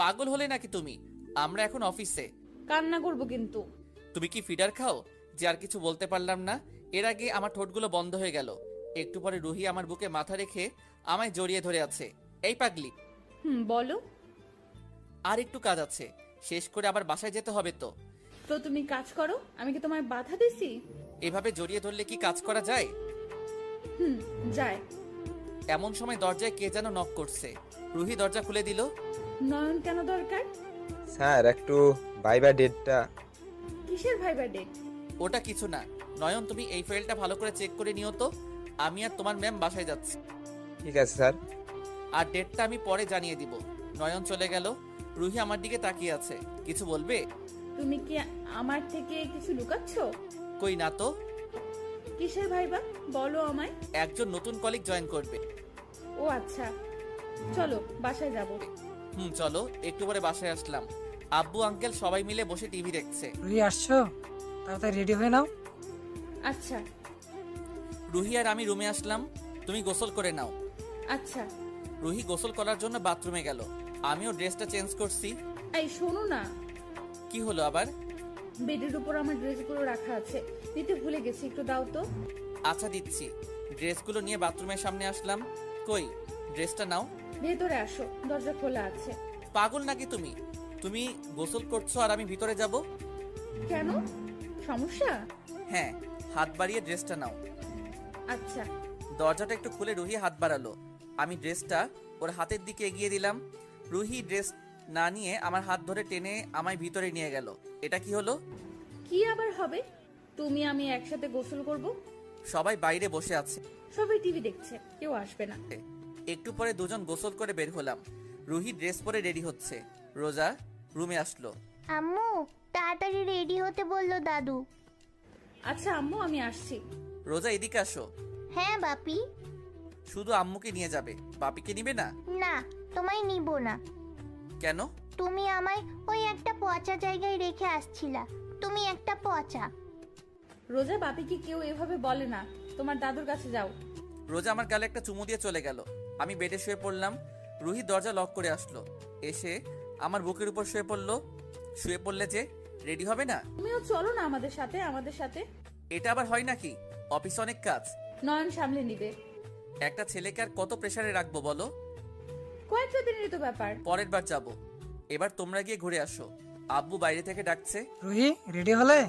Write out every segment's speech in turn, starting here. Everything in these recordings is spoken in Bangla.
পাগল হলে নাকি তুমি? আমরা এখন অফিসে। কান্না করবো কিন্তু। তুমি কি ফিডার খাও যে আর কিছু বলতে পারলাম না? এর আগে আমার ঠোঁটগুলো বন্ধ হয়ে গেল। একটু পরে রুহি আমার বুকে মাথা রেখে আমায় জড়িয়ে ধরে আছে। এই পাগলি, বলো। আর একটু কাজ আছে, শেষ করে আবার বাসায় যেতে হবে তো। তো তুমি কাজ করো, আমি কি তোমায় বাধা দিছি? এভাবে জড়িয়ে ধরলে কি কাজ করা যায়? যায়। এমন সময় দরজায় কে যেন নক করছে। রুহি দরজা খুলে দিল। নয়ন কেন দরকার? স্যার একটু ভাইবা ডেটটা। কিসের ভাইবার ডেট? ওটা কিছু না। নয়ন, তুমি এই ফাইলটা ভালো করে চেক করে নিও তো। আমি আর তোমার ম্যাম বাসায় যাচ্ছি। ঠিক আছে স্যার। আর ডেটটা আমি পরে জানিয়ে দিব। নয়ন চলে গেল। রুহি আমার দিকে তাকিয়ে আছে। কিছু বলবে? তুমি কি আমার থেকে কিছু লুকাচ্ছ? কই না তো। কিসের ভাইবা বলো আমায়। একজন নতুন কলিগ জয়েন করবে। ও আচ্ছা, চলো বাসায় যাব। চলো। একটু পরে বাসায় আসলাম। আব্বু আঙ্কেল সবাই মিলে বসে টিভি দেখছে। রুহি আসছো? তাড়াতাড়ি রেডি হয়ে নাও। আচ্ছা রুহি আর আমি রুমে আসলাম। তুমি গোসল করে নাও। আচ্ছা। রুহি গোসল করার জন্য বাথরুমে গেল। আমিও ড্রেসটা চেঞ্জ করছি। এই শোনো না, কি হলো আবার? বেডের উপর আমার ড্রেসগুলো রাখা আছে, দিতে ভুলে গেছি, একটু দাও তো। আচ্ছা দিচ্ছি। ড্রেসগুলো নিয়ে বাথরুমের সামনে আসলাম। কই, ড্রেসটা নাও। ভেতরে আসো, দরজা খোলা আছে। পাগল নাকি তুমি? তুমি গোসল করছো আর আমি ভিতরে যাব? কেন, সমস্যা? হ্যাঁ, হাত বাড়িয়ে ড্রেসটা নাও। আচ্ছা। দরজাটা একটু খুলে রুহি হাত বাড়ালো। আমি ড্রেসটা ওর হাতের দিকে এগিয়ে দিলাম। রুহি ড্রেস না নিয়ে আমার হাত ধরে টেনে আমায় ভিতরে নিয়ে গেল। এটা কি হলো? কি আবার হবে? তুমি আমি একসাথে গোসল করব। সবাই বাইরে বসে আছে। সবাই টিভি দেখছে, কেউ আসবে না। একটু পরে দুজন গোসল করে বের হলাম। রুহি ড্রেস পরে রেডি হচ্ছে। রোজা রুমে আসলো। আম্মু তাড়াতাড়ি রেডি হতে বললো দাদু। আচ্ছা আম্মু, আমি আসছি। রোজা এদিকে আসো। হ্যাঁ বাপি। শুধু আম্মুকে নিয়ে যাবে, বাপিকে নিবে না? না, তোমায় নিব না। কেন? তুমি আমায় ওই একটা পচা জায়গায় রেখে আসছিলা। তুমি একটা পচা। রোজা, বাপিকে কেউ এভাবে বলে না, তোমার দাদুর কাছে যাও। রোজা আমার গালে একটা চুমু দিয়ে চলে গেল। আমি বেডে শুয়ে পড়লাম। রুহি দরজা লক করে আসলো। এসে আমার বুকের উপর শুয়ে পড়লো। শুয়ে পড়লে যে রেডি হবে না? তুমিও চলো না আমাদের সাথে, আমাদের সাথে। এটা আবার হয় নাকি? অফিস অনেক কাজ। নয়ন সামলে নিবে। একটা ছেলেকে আর কত প্রেসারে রাখবো বলো? কয়েকটা দিনেরই তো ব্যাপার। পরের বার যাব। এবার তোমরা গিয়ে ঘুরে আসো। আব্বু বাইরে থেকে ডাকছে। রুহি রেডি হলে?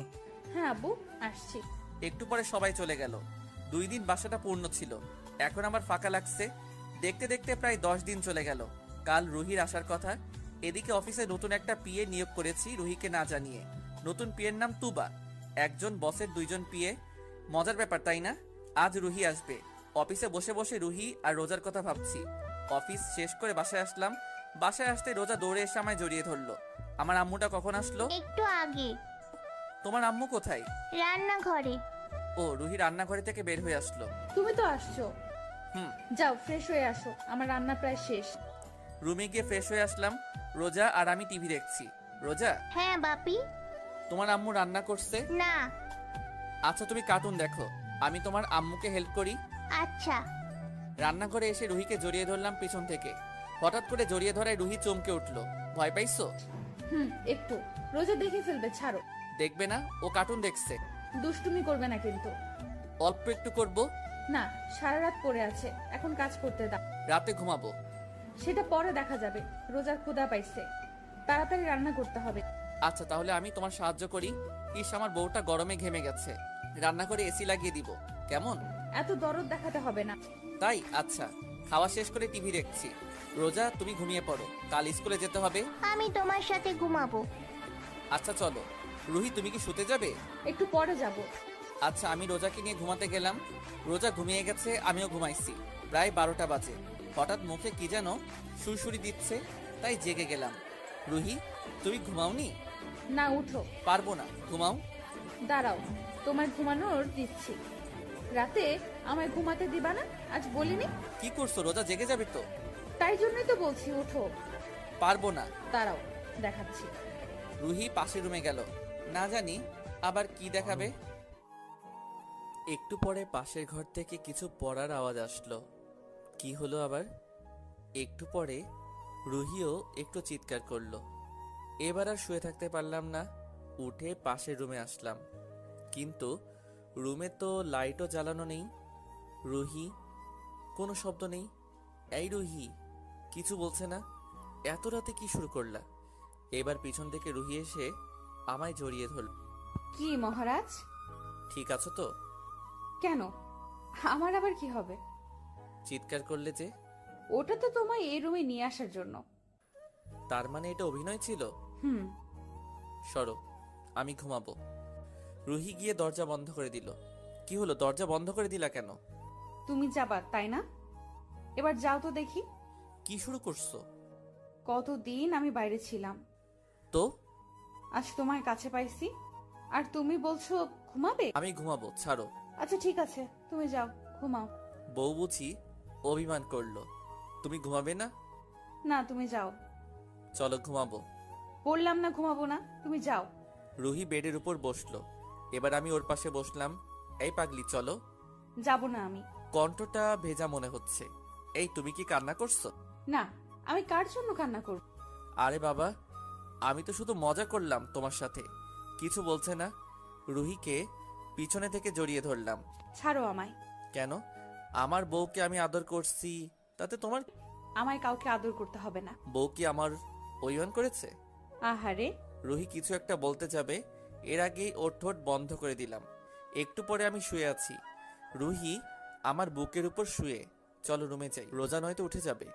হ্যাঁ আব্বু, আসছি। একটু পরে সবাই চলে গেল। 2 দিন বাসাটা পূর্ণ ছিল। এখন আমার ফাঁকা লাগছে। দেখতে দেখতে প্রায় 10 দিন চলে গেল। কাল রুহির আসার কথা। এদিকে অফিসে নতুন একটা পিএ নিয়োগ করেছি রুহিকে না জানিয়ে। নতুন পিএর নাম তুবা। একজন বসের 2 জন পিএ। মজার ব্যাপার তাই না? আজ রুহি আসবে। অফিসে বসে বসে রুহি আর রোজার কথা ভাবছি। অফিস শেষ করে বাসায় আসলাম। বাসায় আসতে রোজা দৌড়ে এসে আমায় জড়িয়ে ধরলো। আমার আম্মুটা কখন আসলো? একটু আগে। তোমার আম্মু কোথায়? রান্নাঘরে। ও, রুহি রান্নাঘরে থেকে বের হয়ে আসলো। তুমি তো আসছো, হুম। যাও ফ্রেশ হয়ে আসো, আমার রান্না প্রায় শেষ। রুমে গিয়ে ফ্রেশ হয়ে আসলাম। রোজা আর আমি টিভি দেখছি। রোজা, হ্যাঁ বাপি। তোমার আম্মু রান্না করছে? না। আচ্ছা তুমি কার্টুন দেখো, আমি তোমার আম্মুকে হেল্প করি। আচ্ছা। রান্নাঘরে এসে রুহিকে জড়িয়ে ধরলাম পিছন থেকে। হঠাৎ করে জড়িয়ে ধরায় রুহি চমকে উঠলো। ভয় পাইছো? একটু। রোজা দেখে ফেলবে, ছাড়ো। দেখবে না, ও কার্টুন দেখছে। দুষ্টুমি করবে না কিন্তু। অল্প একটু করব। না, সারা রাত পড়ে আছে, এখন কাজ করতে দাও। রাতে ঘুমাবো। সেটা পরে দেখা যাবে। রোজার ক্ষুধা পাইছে, তাড়াতাড়ি রান্না করতে হবে। আচ্ছা তাহলে আমি তোমার সাহায্য করি। ইস, আমার বউটা গরমে ঘেমে গেছে। রান্না করে এসি লাগিয়ে দিব, কেমন? এত দরদ দেখাতে হবে না। তাই? আচ্ছা। খাওয়া শেষ করে টিভি দেখছি। রোজা তুমি ঘুমিয়ে পড়ো, কাল স্কুলে যেতে হবে। আমি তোমার সাথে ঘুমাবো। আচ্ছা চলো। রুহি তুমি কি শুতে যাবে? একটু পরে যাব। আচ্ছা আমি রোজাকে নিয়ে ঘুমাতে গেলাম। রোজা ঘুমিয়ে গেছে, আমিও ঘুমাইছি। প্রায় 12টা বাজে। হঠাৎ মুখে কি যেন সুরসুরি দিচ্ছে, তাই জেগে গেলাম। রুহি, তুমি ঘুমাওনি? না, উঠো। পারবো না, ঘুমাও। দাঁড়াও, তোমার ঘুমানোর দিচ্ছি। রাতে আমায় ঘুমাতে দিবা না, আজ বলিনি? কি করছো রোজা, জেগে যাবে তো? তাই জন্যই তো বলছি, উঠো। পারবো না। দাঁড়াও, দেখাচ্ছি। রুহি পাশের রুমে গেল, না জানি আবার কি দেখাবে। একটু পরে পাশের ঘর থেকে কিছু পড়ার আওয়াজ আসলো। কি হলো আবার? একটু পরে রুহিও একটু চিৎকার করলো। এবার আর শুয়ে থাকতে পারলাম না, উঠে পাশের রুমে আসলাম। কিন্তু রুমে তো লাইটও জ্বালানো নেই। রুহি, কোনো শব্দ নেই। এই রুহি, কিছু বলছে না। এত রাতে কি শুরু করলা? এবার পিছন থেকে রুহি এসে আমায় জড়িয়ে ধরল। কি মহারাজ? ঠিক আছো তো? কেন, আমার আবার কি হবে? চিৎকার করলে যে? ওটা তো তোমায় এই রুমে নিয়ে আসার জন্য। তার মানে এটা অভিনয় ছিল? হুম। সরো, আমি ঘুমাবো। রুহি গিয়ে দরজা বন্ধ করে দিল। কি হলো, দরজা বন্ধ করে দিলা কেন? তুমি যাবা তাই না? এবার যাও তো দেখি। কি শুরু করছো? কতদিন আমি বাইরে ছিলাম, তো আজ তোমার কাছে পাইছি, আর তুমি বলছো ঘুমাবে? আমি ঘুমাবো, ছাড়ো। আচ্ছা ঠিক আছে, তুমি যাও ঘুমাও। বউ বুঝি অভিমান করলো। তুমি ঘুমাবে না? না, তুমি যাও। চলো ঘুমাবো। বললাম না ঘুমাবো না, তুমি যাও। রুহি বেডের উপর বসলো। এবার আমি ওর পাশে বসলাম। এই পাগলি, চলো। যাব না আমি। কণ্ঠটা ভেজা মনে হচ্ছে। এই, তুমি কি কান্না করছো? না, আমি কার জন্য কান্না করব? আরে বাবা, আমি তো শুধু মজা করলাম তোমার সাথে। কিছু বলছে না। রুহিকে পিছনে থেকে জড়িয়ে ধরলাম। ছাড়ো আমায়। কেন? আমার বউকে আমি আদর করছি, তাতে তোমার? আমায় কাউকে আদর করতে হবে না। বউ কি আমার অভিমান করেছে? আহারে, রুহি কিছু একটা বলতে যাবে, এর আগেই ওর ঠোঁট বন্ধ করে দিলাম। একটু পরে আমি শুয়ে আছি, রুহি আমার বুকের উপর শুয়ে। চলো রুমে যাই, রোজা নয়তো উঠে যাবে।